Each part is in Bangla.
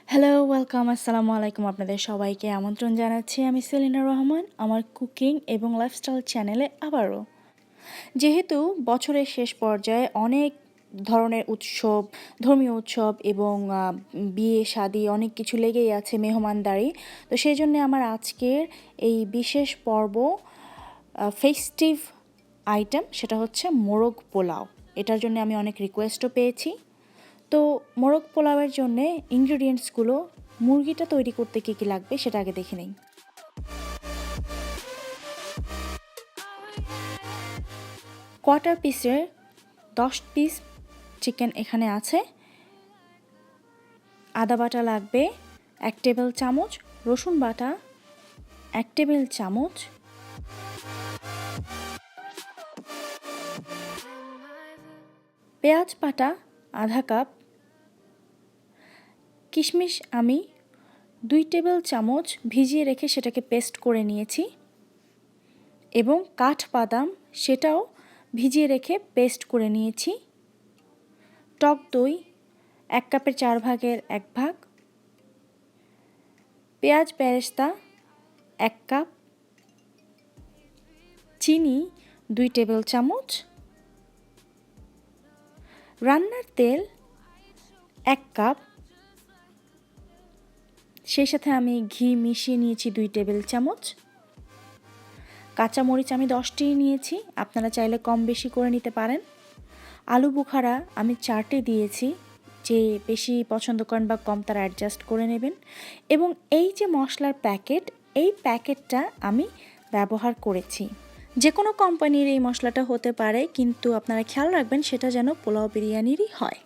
হ্যালো, ওয়েলকাম, আসসালামু আলাইকুম। আপনাদের সবাইকে আমন্ত্রণ জানাচ্ছি আমি সেলিনা রহমান আমার কুকিং এবং লাইফস্টাইল চ্যানেলে আবারও। যেহেতু বছরের শেষ পর্যায়ে অনেক ধরনের উৎসব, ধর্মীয় উৎসব এবং বিয়ে শাদী অনেক কিছু লেগেই আছে, মেহমানদারি। তো সেই জন্যে আমার আজকের এই বিশেষ পর্ব ফেস্টিভ আইটেম, সেটা হচ্ছে মোরগ পোলাও। এটার জন্য আমি অনেক রিকোয়েস্টও পেয়েছি। তো মোরগ পোলাওয়ের জন্যে ইনগ্রিডিয়েন্টসগুলো, মুরগিটা তৈরি করতে কী কী লাগবে সেটা আগে দেখে নেই। কোয়ার্টার পিসের 10 পিস চিকেন এখানে আছে। আদা বাটা লাগবে 1 টেবিল চামচ, রসুন বাটা 1 টেবিল চামচ, পেঁয়াজ বাটা আধা কাপ, কিশমিশ আমি 2 টেবিল চামচ ভিজিয়ে রেখে সেটাকে পেস্ট করে নিয়েছি, এবং কাঠবাদাম সেটাও ভিজিয়ে রেখে পেস্ট করে নিয়েছি। টক দই 1 কাপের 4 ভাগের 1 ভাগ, পেঁয়াজ বেরেস্তা 1 কাপ, চিনি 2 টেবিল চামচ, রান্নার তেল 1 কাপ, সেই সাথে আমি ঘি মিশিয়ে নিয়েছি 2 টেবিল চামচ, কাঁচামরিচ আমি 10টি নিয়েছি, আপনারা চাইলে কম বেশি করে নিতে পারেন। আলু বুখারা আমি 4টি দিয়েছি, যে বেশি পছন্দ করেন বা কম তারা অ্যাডজাস্ট করে নেবেন। এবং এই যে মশলার প্যাকেট, এই প্যাকেটটা আমি ব্যবহার করেছি। যে কোনো কোম্পানির এই মশলাটা হতে পারে, কিন্তু আপনারা খেয়াল রাখবেন সেটা যেন পোলাও বিরিয়ানিরই হয়।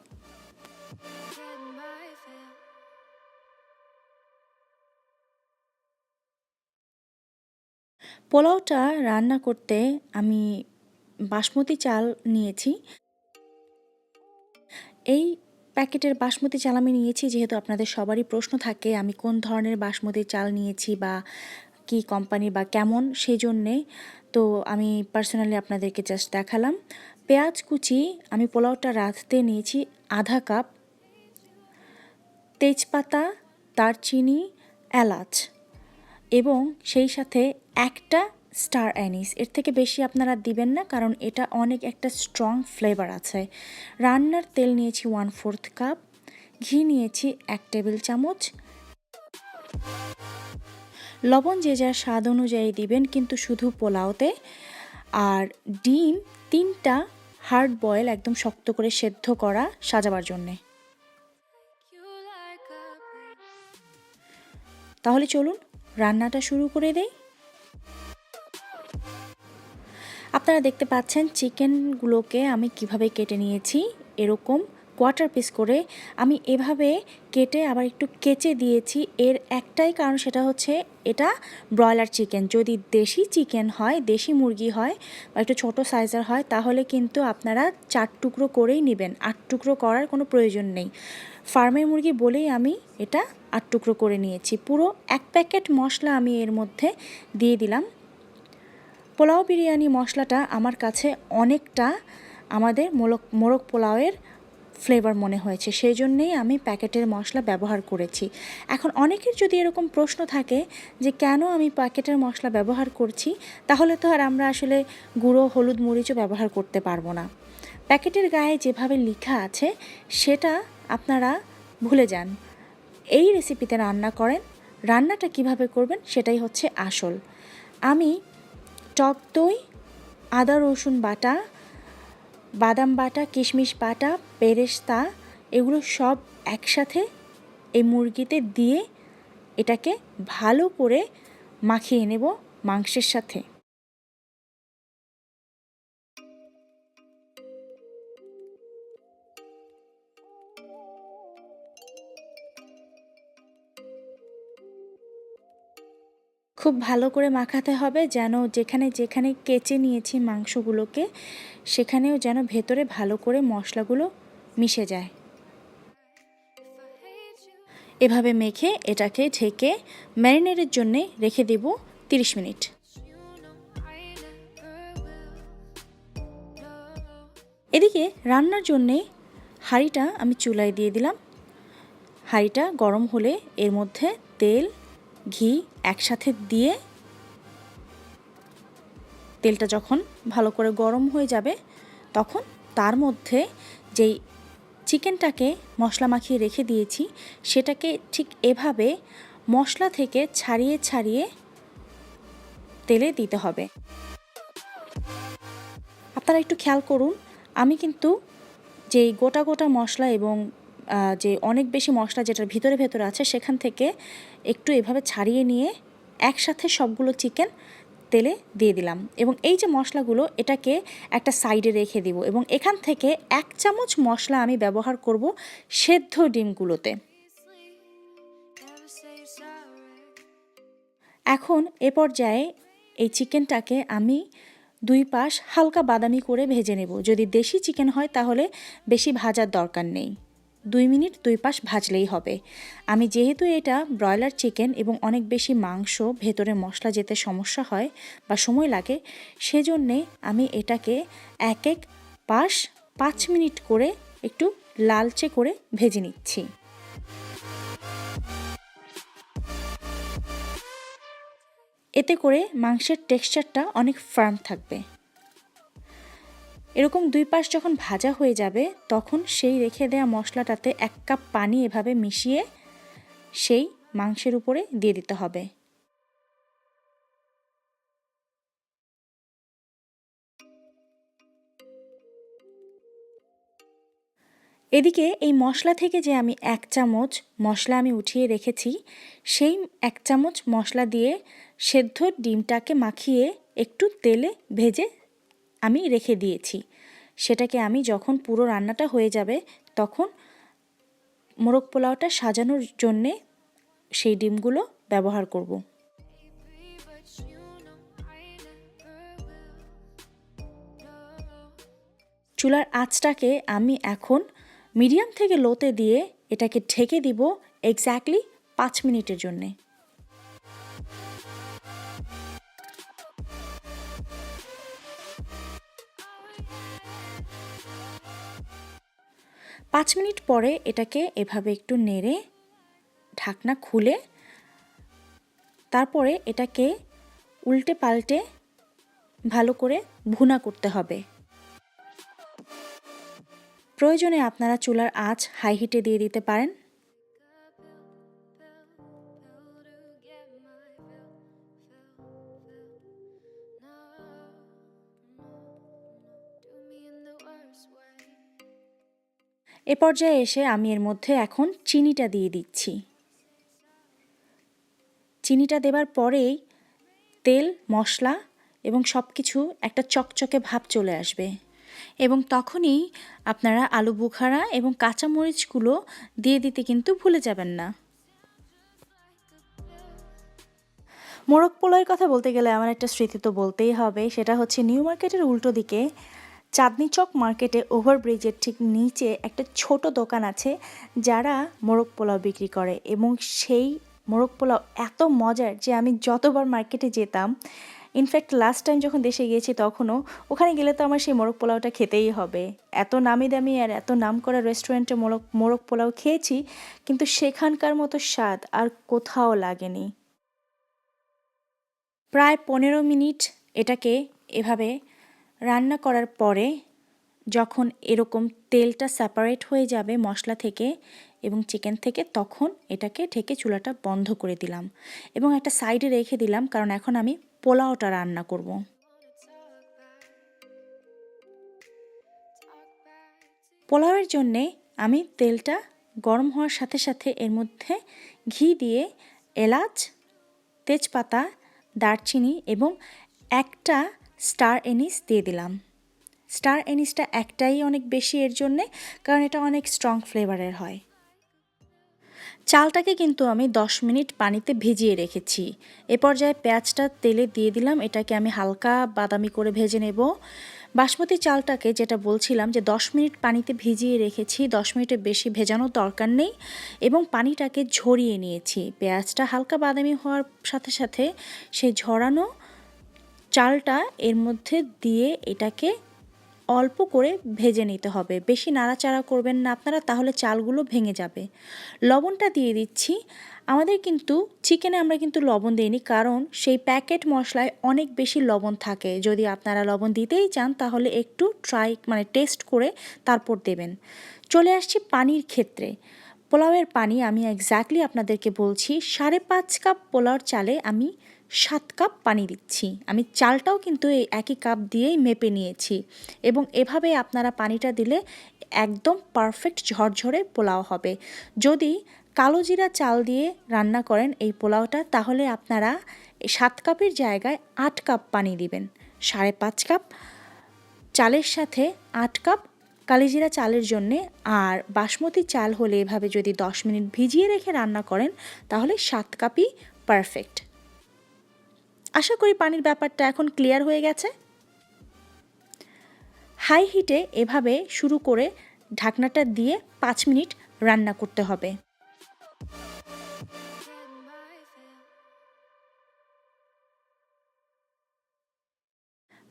পোলাওটা রান্না করতে আমি বাসমতি চাল নিয়েছি। এই প্যাকেটের বাসমতি চাল আমি নিয়েছি যেহেতু আপনাদের সবারই প্রশ্ন থাকে আমি কোন ধরনের বাসমতি চাল নিয়েছি বা কি কোম্পানি বা কেমন, সেই জন্যে তো আমি পার্সোনালি আপনাদেরকে জাস্ট দেখালাম। পেঁয়াজ কুচি আমি পোলাওটা রাঁধতে নিয়েছি আধা কাপ, তেজপাতা, দারচিনি, এলাচ এবং সেই সাথে একটা স্টার অ্যানিস। এর থেকে বেশি আপনারা দিবেন না, কারণ এটা অনেক একটা স্ট্রং ফ্লেভার আছে। রান্নার তেল নিয়েছি 1/4 কাপ, ঘি নিয়েছি 1 টেবিল চামচ, লবণ যে যার স্বাদ অনুযায়ী দিবেন কিন্তু শুধু পোলাওতে। আর ডিম 3টা হার্ড বয়েল, একদম শক্ত করে সেদ্ধ করা সাজাবার জন্যে। তাহলে চলুন রান্নাটা শুরু করে দেই। আপনারা দেখতে পাচ্ছেন চিকেনগুলোকে আমি কিভাবে কেটে নিয়েছি, এরকম কোয়ার্টার পিস করে আমি এভাবে কেটে আবার একটু কেচে দিয়েছি। এর একটাই কারণ, সেটা হচ্ছে এটা ব্রয়লার চিকেন। যদি দেশি চিকেন হয়, দেশি মুরগি হয় বা একটু ছোটো সাইজের হয়, তাহলে কিন্তু আপনারা 4 টুকরো করেই নেবেন, 8 টুকরো করার কোনো প্রয়োজন নেই। ফার্মের মুরগি বলেই আমি এটা 8 টুকরো করে নিয়েছি। পুরো 1 প্যাকেট মশলা আমি এর মধ্যে দিয়ে দিলাম। পোলাও বিরিয়ানি মশলাটা আমার কাছে অনেকটা আমাদের মোরগ পোলাওয়ের ফ্লেভার মনে হয়েছে, সেই জন্যেই আমি প্যাকেটের মশলা ব্যবহার করেছি। এখন অনেকের যদি এরকম প্রশ্ন থাকে যে কেন আমি প্যাকেটের মশলা ব্যবহার করছি, তাহলে তো আর আমরা আসলে গুঁড়ো হলুদ মরিচও ব্যবহার করতে পারবো না। প্যাকেটের গায়ে যেভাবে লেখা আছে সেটা আপনারা ভুলে যান, এই রেসিপিতে রান্না করেন। রান্নাটা কিভাবে করবেন সেটাই হচ্ছে আসল। আমি টক দই, আদা রসুন বাটা, বাদাম বাটা, কিশমিশ বাটা, বেরেস্তা, এগুলো সব একসাথে এই মুরগিতে দিয়ে এটাকে ভালো করে মাখিয়ে নেব মাংসের সাথে। খুব ভালো করে মাখাতে হবে, যেন যেখানে যেখানে কেচে নিয়েছি মাংসগুলোকে সেখানেও যেন ভেতরে ভালো করে মশলাগুলো মিশে যায়। এভাবে মেখে এটাকে ঢেকে ম্যারিনেটের জন্যে রেখে দেব 30 মিনিট। এদিকে রান্নার জন্যে হাঁড়িটা আমি চুলায় দিয়ে দিলাম। হাঁড়িটা গরম হলে এর মধ্যে তেল ঘি একসাথে দিয়ে তেলটা যখন ভালো করে গরম হয়ে যাবে তখন তার মধ্যে যেই চিকেনটাকে মশলা মাখিয়ে রেখে দিয়েছি সেটাকে ঠিক এভাবে মশলা থেকে ছাড়িয়ে ছাড়িয়ে তেলে দিতে হবে। আপনারা একটু খেয়াল করুন, আমি কিন্তু যেই গোটা গোটা মশলা এবং যে অনেক বেশি মশলা যেটার ভিতরে ভেতরে আছে সেখান থেকে একটু এভাবে ছাড়িয়ে নিয়ে একসাথে সবগুলো চিকেন তেলে দিয়ে দিলাম এবং এই যে মশলাগুলো এটাকে একটা সাইডে রেখে দিব এবং এখান থেকে 1 চামচ মশলা আমি ব্যবহার করব সেদ্ধ ডিমগুলোতে। এখন এ পর্যায়ে এই চিকেনটাকে আমি 2 পাশ হালকা বাদামি করে ভেজে নেব। যদি দেশি চিকেন হয় তাহলে বেশি ভাজার দরকার নেই, 2 মিনিট 2 পাশ ভাজলেই হবে। আমি যেহেতু এটা ব্রয়লার চিকেন এবং অনেক বেশি মাংস, ভেতরে মশলা যেতে সমস্যা হয় বা সময় লাগে, সেজন্যে আমি এটাকে এক এক পাশ 5 মিনিট করে একটু লালচে করে ভেজে নিচ্ছি। এতে করে মাংসের টেক্সচারটা অনেক ফার্ম থাকবে। এরকম 2 পাশ যখন ভাজা হয়ে যাবে তখন সেই রেখে দেওয়া মশলাটাতে 1 কাপ পানি এভাবে মিশিয়ে সেই মাংসের উপরে দিয়ে দিতে হবে। এদিকে এই মশলা থেকে যে আমি 1 চামচ মশলা আমি উঠিয়ে রেখেছি সেই 1 চামচ মশলা দিয়ে সেদ্ধ ডিমটাকে মাখিয়ে একটু তেলে ভেজে আমি রেখে দিয়েছি। সেটাকে আমি যখন পুরো রান্নাটা হয়ে যাবে তখন মোরগ পোলাওটা সাজানোর জন্যে সেই ডিমগুলো ব্যবহার করব। চুলার আঁচটাকে আমি এখন মিডিয়াম থেকে লোতে দিয়ে এটাকে ঢেকে দিব এক্স্যাক্টলি 5 মিনিটের জন্যে। 5 মিনিট পরে এটাকে এভাবে একটু নেড়ে ঢাকনা খুলে তারপরে এটাকে উল্টে পাল্টে ভালো করে ভুনা করতে হবে। প্রয়োজনে আপনারা চুলার আঁচ হাই হিটে দিয়ে দিতে পারেন। এ পর্যায়ে এসে আমি এর মধ্যে এখন চিনিটা দিয়ে দিচ্ছি। চিনিটা দেবার পরেই তেল, মশলা এবং সব কিছু একটা চকচকে ভাব চলে আসবে এবং তখনই আপনারা আলু বুখারা এবং কাঁচামরিচগুলো দিয়ে দিতে কিন্তু ভুলে যাবেন না। মোরগ পোলাওয়ের কথা বলতে গেলে আমার একটা স্মৃতি তো বলতেই হবে, সেটা হচ্ছে নিউ মার্কেটের উল্টো দিকে চাঁদনি চক মার্কেটে ওভারব্রিজের ঠিক নিচে একটা ছোট দোকান আছে যারা মোরগ পোলাও বিক্রি করে এবং সেই মোরগ পোলাও এত মজার যে আমি যতবার মার্কেটে যেতাম, ইনফ্যাক্ট লাস্ট টাইম যখন দেশে গিয়েছি তখনও ওখানে গেলে তো আমার সেই মোরগ পোলাওটা খেতেই হবে। এত নামি দামি আর এত নাম করা রেস্টুরেন্টে মোরগ পোলাও খেয়েছি কিন্তু সেখানকার মতো স্বাদ আর কোথাও লাগেনি। প্রায় 15 মিনিট এটাকে এভাবে রান্না করার পরে যখন এরকম তেলটা সেপারেট হয়ে যাবে মশলা থেকে এবং চিকেন থেকে তখন এটাকে ঢেকে চুলাটা বন্ধ করে দিলাম এবং একটা সাইডে রেখে দিলাম, কারণ এখন আমি পোলাওটা রান্না করব। পোলাওয়ের জন্যে আমি তেলটা গরম হওয়ার সাথে সাথে এর মধ্যে ঘি দিয়ে এলাচ, তেজপাতা, দারচিনি এবং একটা স্টার এনিস দিয়ে দিলাম। স্টার এনিসটা একটাই অনেক বেশি এর জন্যে, কারণ এটা অনেক স্ট্রং ফ্লেভারের হয়। চালটাকে কিন্তু আমি 10 মিনিট পানিতে ভিজিয়ে রেখেছি। এ পর্যায়ে পেঁয়াজটা তেলে দিয়ে দিলাম, এটাকে আমি হালকা বাদামি করে ভেজে নেব। বাসমতি চালটাকে যেটা বলছিলাম যে 10 মিনিট পানিতে ভিজিয়ে রেখেছি, 10 মিনিটের বেশি ভেজানোর দরকার নেই এবং পানিটাকে ঝরিয়ে নিয়েছি। পেঁয়াজটা হালকা বাদামি হওয়ার সাথে সাথে সেই ঝরানো চালটা এর মধ্যে দিয়ে এটাকে অল্প করে ভেজে নিতে হবে, বেশি নাড়াচাড়া করবেন না আপনারা, তাহলে চালগুলো ভেঙে যাবে। লবণটা দিয়ে দিচ্ছি। আমাদের কিন্তু চিকেনে আমরা কিন্তু লবণ দিইনি, কারণ সেই প্যাকেট মশলায় অনেক বেশি লবণ থাকে। যদি আপনারা লবণ দিতেই চান তাহলে একটু টেস্ট করে তারপর দেবেন। চলে আসছি পানির ক্ষেত্রে। পোলাওয়ের পানি আমি এক্স্যাক্টলি আপনাদেরকে বলছি, 5.5 কাপ পোলাওর চালে আমি 7 কাপ পানি দিচ্ছি। আমি চালটাও কিন্তু এই একই কাপ দিয়েই মেপে নিয়েছি, এবং এভাবে আপনারা পানিটা দিলে একদম পারফেক্ট ঝরঝরে পোলাও হবে। যদি কালো জিরা চাল দিয়ে রান্না করেন এই পোলাওটা, তাহলে আপনারা 7 কাপের জায়গায় 8 কাপ পানি দিবেন। 5.5 কাপ চালের সাথে 8 কাপ কালিজিরা চালের জন্যে। আর বাসমতি চাল হলে এভাবে যদি 10 মিনিট ভিজিয়ে রেখে রান্না করেন তাহলে 7 কাপই পারফেক্ট। আশা করি পানির ব্যাপারটা এখন ক্লিয়ার হয়ে গেছে। হাই হিটে এভাবে শুরু করে ঢাকনাটা দিয়ে 5 মিনিট রান্না করতে হবে।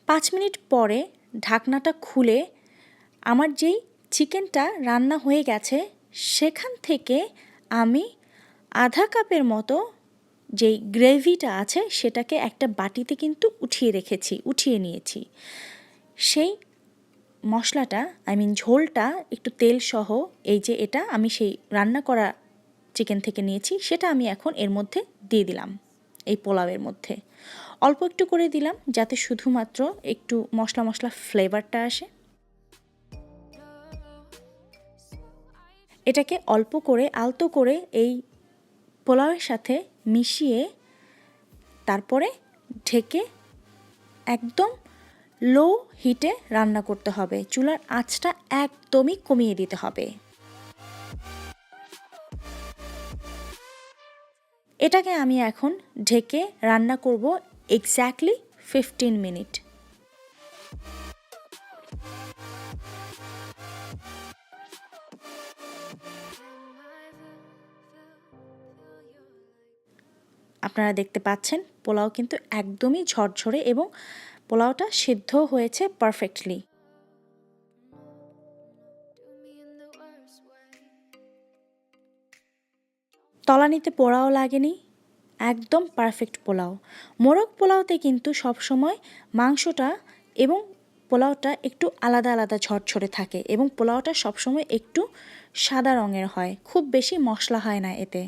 5 মিনিট পরে ঢাকনাটা খুলে আমার যেই চিকেনটা রান্না হয়ে গেছে সেখান থেকে আমি আধা কাপের মতো যেই গ্রেভিটা আছে সেটাকে একটা বাটিতে কিন্তু উঠিয়ে নিয়েছি। সেই মশলাটা ঝোলটা একটু তেল সহ, এই যে এটা আমি সেই রান্না করা চিকেন থেকে নিয়েছি, সেটা আমি এখন এর মধ্যে দিয়ে দিলাম। এই পোলাওয়ের মধ্যে অল্প একটু করে দিলাম যাতে শুধুমাত্র একটু মশলা ফ্লেভারটা আসে। এটাকে অল্প করে আলতো করে এই পোলাওয়ের সাথে মিশিয়ে তারপরে ঢেকে একদম লো হিটে রান্না করতে হবে। চুলার আঁচটা একদমই কমিয়ে দিতে হবে। এটাকে আমি এখন ঢেকে রান্না করব এক্স্যাক্টলি 15 মিনিট। আপনারা দেখতে পাচ্ছেন পোলাও কিন্তু একদমই ঝরঝরে এবং পোলাওটা সিদ্ধ হয়েছে পারফেক্টলি। তলানিতে পোড়াও লাগেনি, একদম পারফেক্ট পোলাও। মোরগ পোলাওতে কিন্তু সবসময় মাংসটা এবং পোলাওটা একটু আলাদা আলাদা ঝরঝরে থাকে, এবং পোলাওটা সবসময় একটু সাদা রঙের হয়, খুব বেশি মশলা হয় না এতে।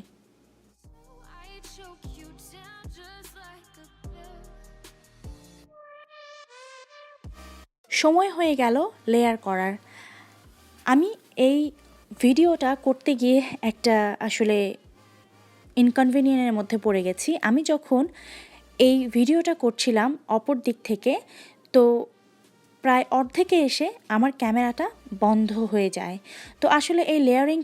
সময় হয়ে গেল লেয়ার করার। আমি এই ভিডিওটা করতে গিয়ে একটা আসলে ইনকনভিনিয়েন্টের মধ্যে পড়ে গেছি। আমি যখন এই ভিডিওটা করছিলাম অপর দিক থেকে, তো প্রায় অর্ধেকে এসে আমার ক্যামেরাটা বন্ধ হয়ে যায়। তো আসলে এই লেয়ারিং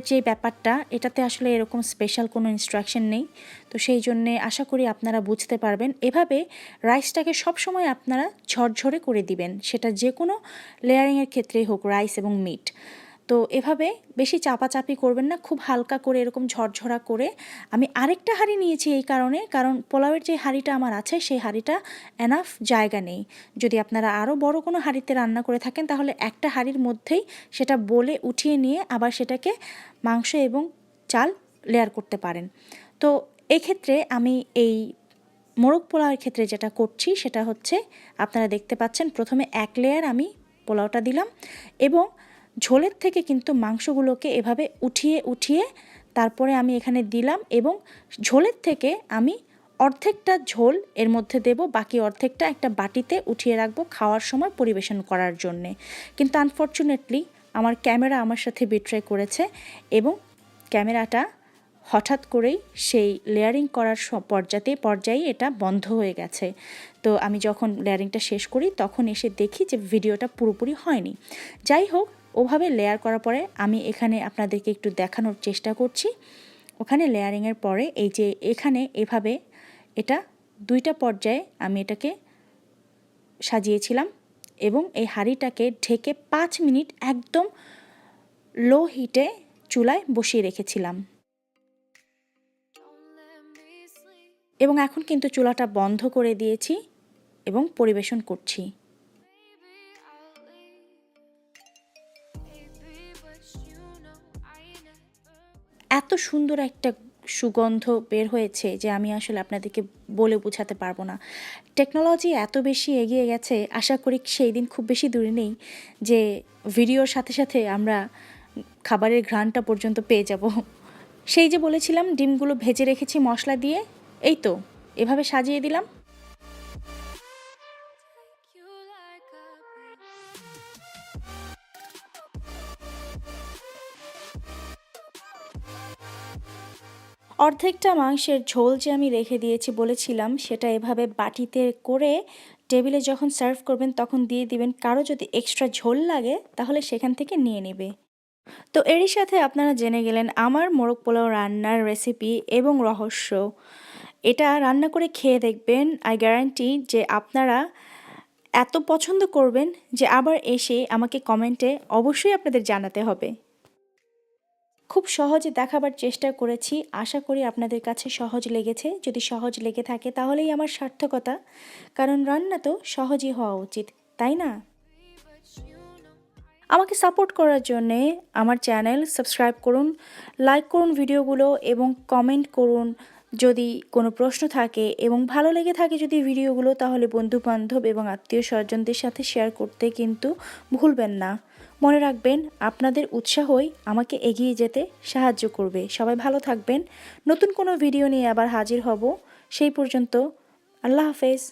যে ব্যাপারটা, এটাতে আসলে এরকম স্পেশাল কোনো ইনস্ট্রাকশন নেই। তো সেই জন্যে আশা করি আপনারা বুঝতে পারবেন। এভাবে রাইসটাকে সবসময় আপনারা ঝরঝরে করে দিবেন, সেটা যে কোনো লেয়ারিংয়ের ক্ষেত্রেই হোক, রাইস এবং মিট। তো এভাবে বেশি চাপাচাপি করবেন না, খুব হালকা করে এরকম ঝরঝরা করে। আমি আরেকটা হাঁড়ি নিয়েছি এই কারণ পোলাওয়ের যে হাঁড়িটা আমার আছে সেই হাঁড়িটা এনাফ জায়গা নেই। যদি আপনারা আরও বড় কোনো হাঁড়িতে রান্না করে থাকেন তাহলে একটা হাঁড়ির মধ্যেই সেটা বলে উঠিয়ে নিয়ে আবার সেটাকে মাংস এবং চাল লেয়ার করতে পারেন। তো এক্ষেত্রে আমি এই মোরগ পোলাওয়ের ক্ষেত্রে যেটা করছি সেটা হচ্ছে, আপনারা দেখতে পাচ্ছেন প্রথমে এক লেয়ার আমি পোলাওটা দিলাম, এবং ঝোলের থেকে কিন্তু মাংসগুলোকে এভাবে উঠিয়ে তারপরে আমি এখানে দিলাম, এবং ঝোলের থেকে আমি অর্ধেকটা ঝোল এর মধ্যে দেব, বাকি অর্ধেকটা একটা বাটিতে উঠিয়ে রাখবো খাওয়ার সময় পরিবেশন করার জন্যে। কিন্তু আনফর্চুনেটলি আমার ক্যামেরা আমার সাথে বিট্রে করেছে, এবং ক্যামেরাটা হঠাৎ করেই সেই লেয়ারিং করার পর্যায়ে এটা বন্ধ হয়ে গেছে। তো আমি যখন লেয়ারিংটা শেষ করি তখন এসে দেখি যে ভিডিওটা পুরোপুরি হয়নি। যাই হোক, ওভাবে লেয়ার করার পরে আমি এখানে আপনাদেরকে একটু দেখানোর চেষ্টা করছি। ওখানে লেয়ারিংয়ের পরে এই যে এখানে এভাবে এটা 2টা পর্যায়ে আমি এটাকে সাজিয়েছিলাম, এবং এই হাঁড়িটাকে ঢেকে 5 মিনিট একদম লো হিটে চুলায় বসিয়ে রেখেছিলাম। এবং এখন কিন্তু চুলাটা বন্ধ করে দিয়েছি এবং পরিবেশন করছি। এত সুন্দর একটা সুগন্ধ বের হয়েছে যে আমি আসলে আপনাদেরকে বলে বোঝাতে পারবো না। টেকনোলজি এত বেশি এগিয়ে গেছে, আশা করি সেই দিন খুব বেশি দূরে নেই যে ভিডিওর সাথে সাথে আমরা খাবারের ঘ্রাণটা পর্যন্ত পেয়ে যাব। সেই যে বলেছিলাম ডিমগুলো ভেজে রেখেছি মশলা দিয়ে, এই তো এভাবে সাজিয়ে দিলাম। অর্ধেকটা মাংসের ঝোল যে আমি রেখে দিয়েছি বলেছিলাম, সেটা এভাবে বাটিতে করে টেবিলে যখন সার্ভ করবেন তখন দিয়ে দিবেন। কারো যদি এক্সট্রা ঝোল লাগে তাহলে সেখান থেকে নিয়ে নেবে। তো এরই সাথে আপনারা জেনে গেলেন আমার মোরগ পোলাও রান্নার রেসিপি এবং রহস্য। এটা রান্না করে খেয়ে দেখবেন, আই গ্যারান্টি যে আপনারা এত পছন্দ করবেন যে আবার এসে আমাকে কমেন্টে অবশ্যই আপনাদের জানাতে হবে। খুব সহজে দেখাবার চেষ্টা করেছি, আশা করি আপনাদের কাছে সহজ লেগেছে। যদি সহজ লেগে থাকে তাহলেই আমার সার্থকতা, কারণ রান্না তো সহজই হওয়া উচিত, তাই না? আমাকে সাপোর্ট করার জন্যে আমার চ্যানেল সাবস্ক্রাইব করুন, লাইক করুন ভিডিওগুলো এবং কমেন্ট করুন যদি কোনো প্রশ্ন থাকে, এবং ভালো লেগে থাকে যদি ভিডিওগুলো, তাহলে বন্ধুবান্ধব এবং আত্মীয় স্বজনদের সাথে শেয়ার করতে কিন্তু ভুলবেন না। মনে রাখবেন, আপনাদের উৎসাহই আমাকে এগিয়ে যেতে সাহায্য করবে। সবাই ভালো থাকবেন। নতুন কোনো ভিডিও নিয়ে আবার হাজির হব। সেই পর্যন্ত আল্লাহ হাফেজ।